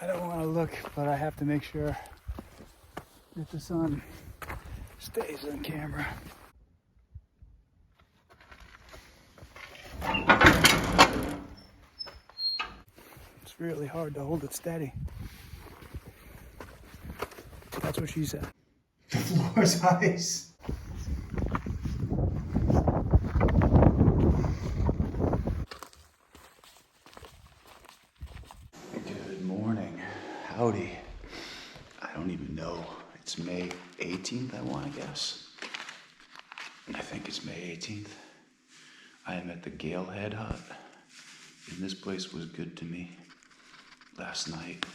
I don't want to look, but I have to make sure that the sun stays on camera. It's really hard to hold it steady. That's what she said. The floor's ice. Good morning. Howdy. I don't even know. It's May 18th, I want to guess. I think it's May 18th. I am at the Galehead Hut, and this place was good to me last night.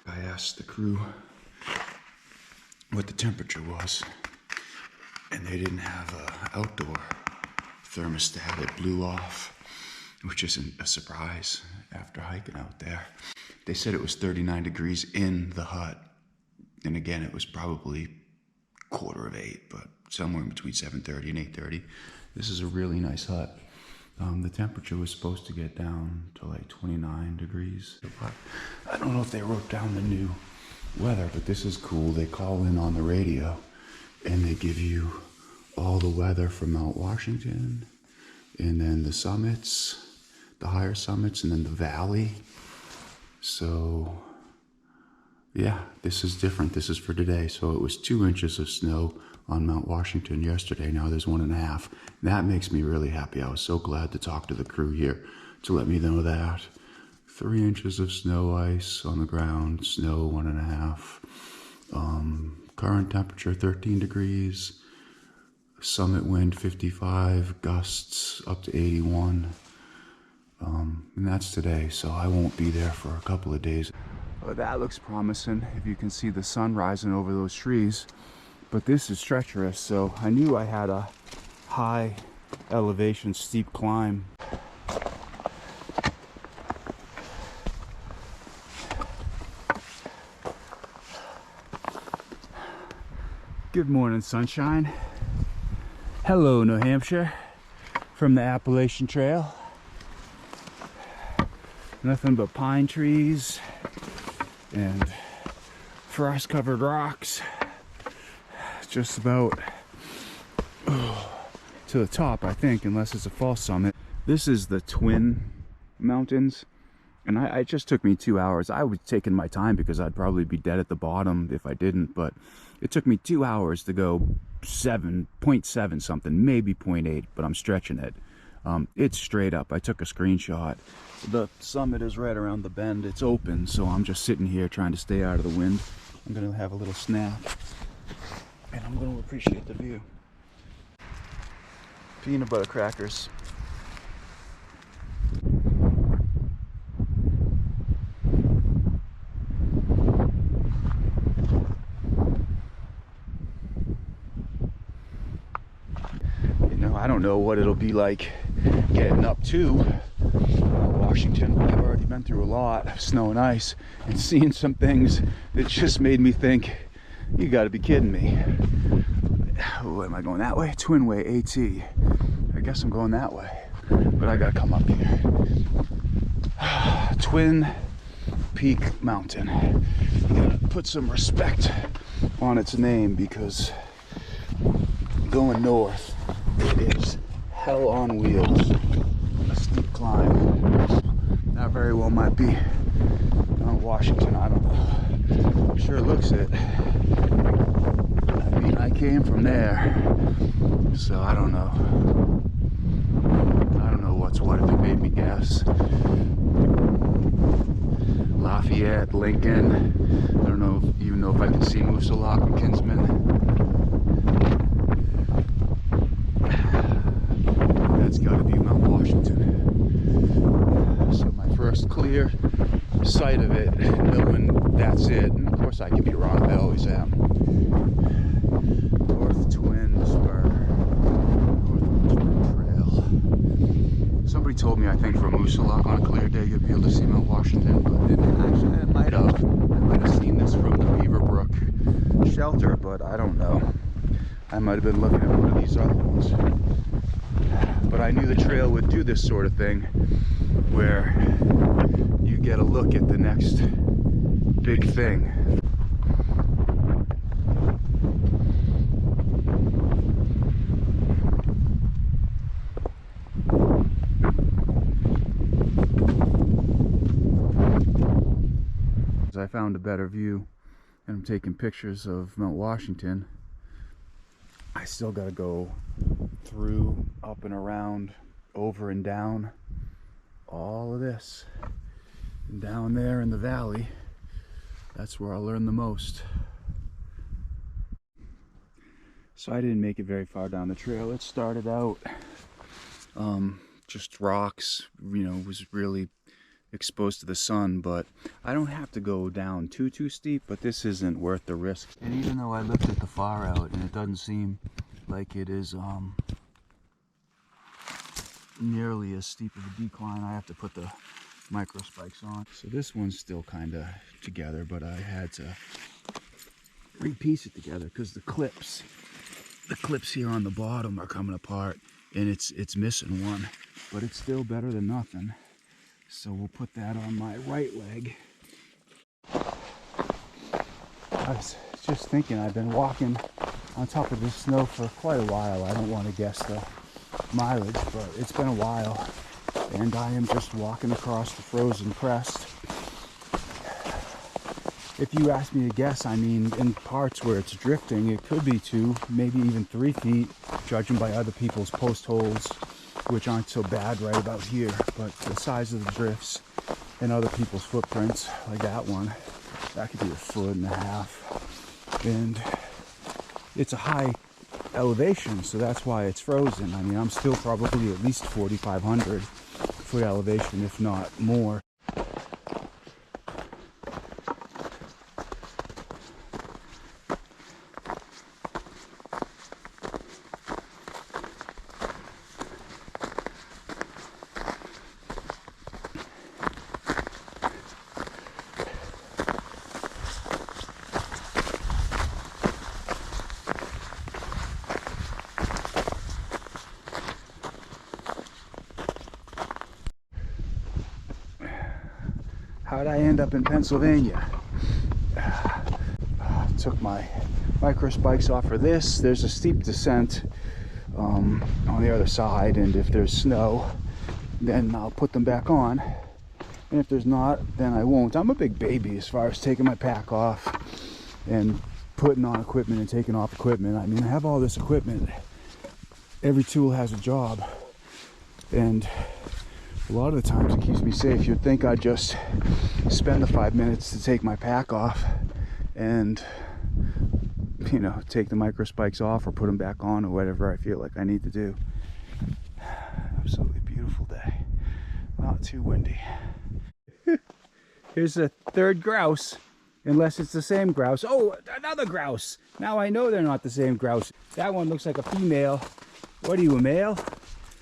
I asked the crew what the temperature was, and they didn't have an outdoor thermostat. It blew off, which isn't a surprise after hiking out there. They said it was 39 degrees in the hut, and again, it was probably 7:45, but somewhere in between 7:30 and 8:30. This is a really nice hut. The temperature was supposed to get down to like 29 degrees. I don't know if they wrote down the new weather, but this is cool. They call in on the radio and they give you all the weather from Mount Washington, and then the summits, the higher summits, and then the valley. So yeah, this is different. This is for today. So it was 2 inches of snow on Mount Washington yesterday. Now there's 1.5. That makes me really happy. I was so glad to talk to the crew here to let me know that. 3 inches of snow ice on the ground, snow 1.5. Current temperature 13 degrees. Summit wind 55, gusts up to 81. And that's today, so I won't be there for a couple of days. Oh, that looks promising if you can see the sun rising over those trees. But this is treacherous, so I knew I had a high elevation, steep climb. Good morning, sunshine. Hello, New Hampshire, from the Appalachian Trail. Nothing but pine trees and frost-covered rocks. Just about to the top, I think, unless it's a false summit. This is the Twin Mountains, and it just took me 2 hours. I was taking my time because I'd probably be dead at the bottom if I didn't, but it took me 2 hours to go 7.7 something, maybe 0.8, but I'm stretching it. It's straight up. I took a screenshot. The summit is right around the bend. It's open, so I'm just sitting here trying to stay out of the wind. I'm gonna have a little snap, and I'm gonna appreciate the view. Peanut butter crackers. You know, I don't know what it'll be like getting up to Washington, but I've already been through a lot of snow and ice and seeing some things that just made me think, you gotta be kidding me. Oh, am I going that way? Twinway AT. I guess I'm going that way, but I gotta come up here. Twin Peak Mountain. You gotta put some respect on its name because going north, it is hell on wheels. A steep climb. That very well might be Mount Washington, I don't know. Sure looks it. I mean, I came from there, so I don't know. I don't know what's what if it made me guess. Lafayette, Lincoln. I don't know even know if I can see Moosalok and Kinsman. That's got to be Mount Washington. So my first clear sight of it, knowing that's it. And of course I could be wrong, I always am. North Twin Spur. North Twin Trail. Somebody told me I think from Moosalok on a clear day you'd be able to see Mount Washington, but actually I might have seen this from the Beaverbrook shelter, but I don't know. I might have been looking at one of these other ones. But I knew the trail would do this sort of thing where you get a look at the next big thing. I found a better view and I'm taking pictures of Mount Washington. I still got to go through, up and around, over and down all of this. And down there in the valley, that's where I'll learn the most. So I didn't make it very far down the trail. It started out just rocks, you know, was really exposed to the sun, but I don't have to go down too steep, but this isn't worth the risk. And even though I looked at the far out and it doesn't seem like it is nearly as steep of a decline, I have to put the micro spikes on. So this one's still kind of together, but I had to repiece it together because the clips here on the bottom are coming apart and it's missing one, but it's still better than nothing. So we'll put that on my right leg. I was just thinking, I've been walking on top of this snow for quite a while. I don't want to guess the mileage, but it's been a while. And I am just walking across the frozen crest. If you ask me to guess, I mean, in parts where it's drifting, it could be 2, maybe even 3 feet, judging by other people's post holes, which aren't so bad right about here, but the size of the drifts and other people's footprints, like that one, that could be 1.5 feet. And it's a high elevation, so that's why it's frozen. I mean, I'm still probably at least 4,500 foot elevation, if not more. How'd I end up in Pennsylvania? Took my micro spikes off for this. There's a steep descent on the other side, and if there's snow, then I'll put them back on. And if there's not, then I won't. I'm a big baby as far as taking my pack off and putting on equipment and taking off equipment. I mean, I have all this equipment. Every tool has a job, and a lot of the times it keeps me safe. You'd think I'd just spend the 5 minutes to take my pack off and, you know, take the micro spikes off or put them back on or whatever I feel like I need to do. Absolutely beautiful day. Not too windy. Here's a third grouse, unless it's the same grouse. Oh, another grouse. Now I know they're not the same grouse. That one looks like a female. What are you, a male?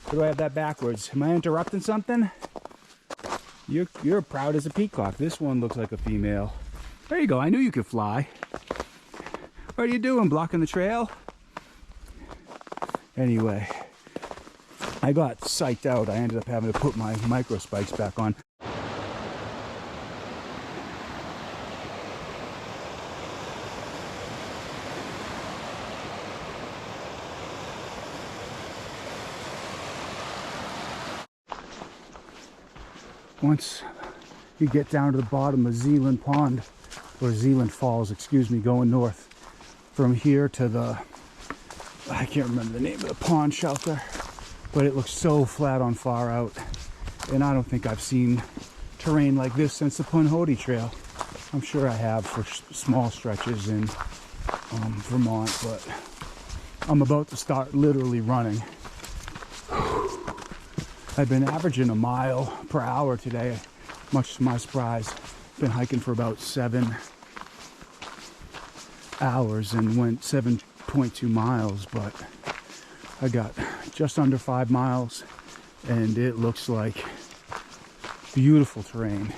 Or do I have that backwards? Am I interrupting something? You're proud as a peacock. This one looks like a female. There you go. I knew you could fly. What are you doing? Blocking the trail? Anyway, I got psyched out. I ended up having to put my micro spikes back on. Once you get down to the bottom of Zealand Pond, or Zealand Falls, excuse me, going north from here to the, I can't remember the name of the pond shelter, but it looks so flat on far out. And I don't think I've seen terrain like this since the Punhody Trail. I'm sure I have for small stretches in Vermont, but I'm about to start literally running. I've been averaging a mile per hour today, much to my surprise. Been hiking for about 7 hours and went 7.2 miles, but I got just under 5 miles and it looks like beautiful terrain.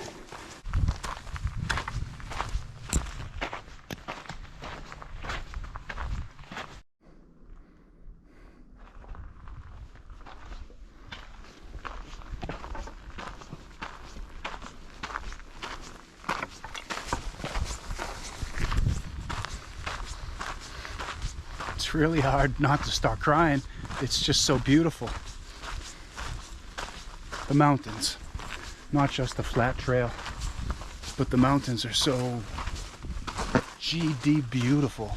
It's really hard not to start crying. It's just so beautiful. The mountains, not just the flat trail, but the mountains are so GD beautiful.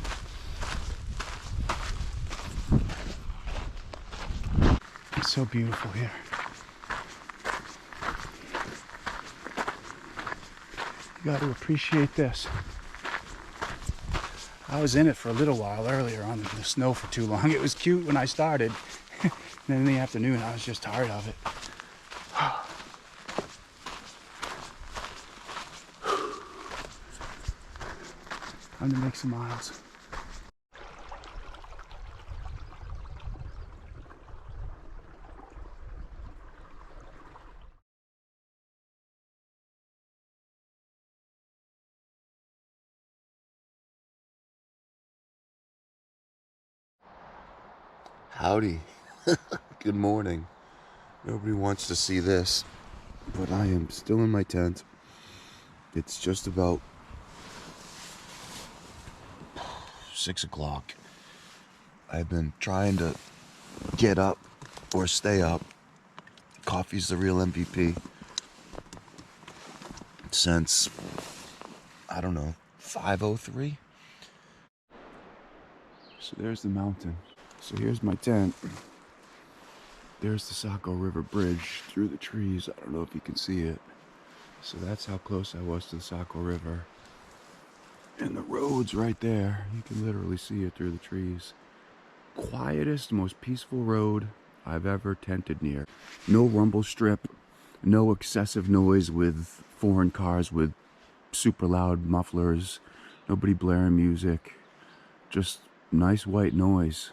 It's so beautiful here. You got to appreciate this. I was in it for a little while earlier on the snow for too long. It was cute when I started. And then in the afternoon, I was just tired of it. Time to make some miles. Howdy. Good morning. Nobody wants to see this, but I am still in my tent. It's just about 6 o'clock. I've been trying to get up or stay up. Coffee's the real MVP. Since, I don't know, 5:03. So there's the mountain. So here's my tent. There's the Saco River Bridge through the trees. I don't know if you can see it. So that's how close I was to the Saco River. And the road's right there. You can literally see it through the trees. Quietest, most peaceful road I've ever tented near. No rumble strip, no excessive noise with foreign cars with super loud mufflers, nobody blaring music, just nice white noise.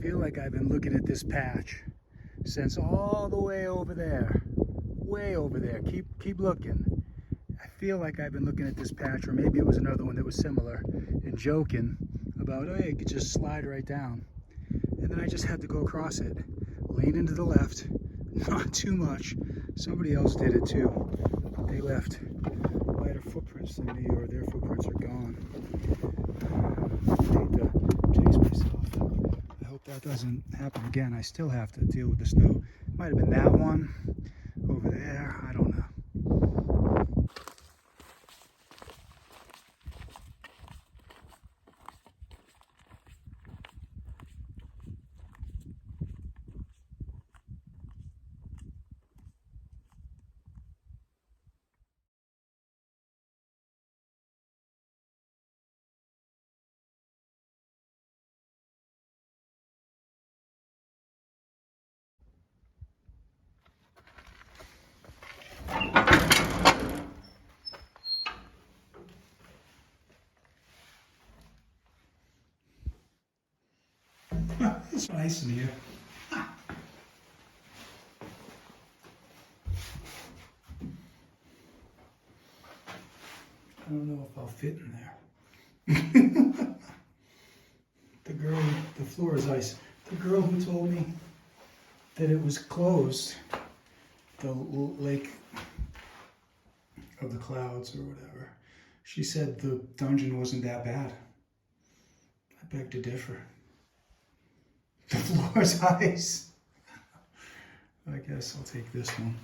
feel like I've been looking at this patch since all the way over there. Way over there. Keep looking. I feel like I've been looking at this patch, or maybe it was another one that was similar, and joking about, oh, yeah, you could just slide right down. And then I just had to go across it. Lean into the left. Not too much. Somebody else did it too. They left lighter footprints than me, or their footprints are gone. I hate to chase myself. I hope that doesn't happen again. I still have to deal with the snow. Might have been that one over there. I don't know. It's nice in here. I don't know if I'll fit in there. The floor is ice. The girl who told me that it was closed, the lake of the clouds or whatever, she said the dungeon wasn't that bad. I beg to differ. The floor is ice. I guess I'll take this one.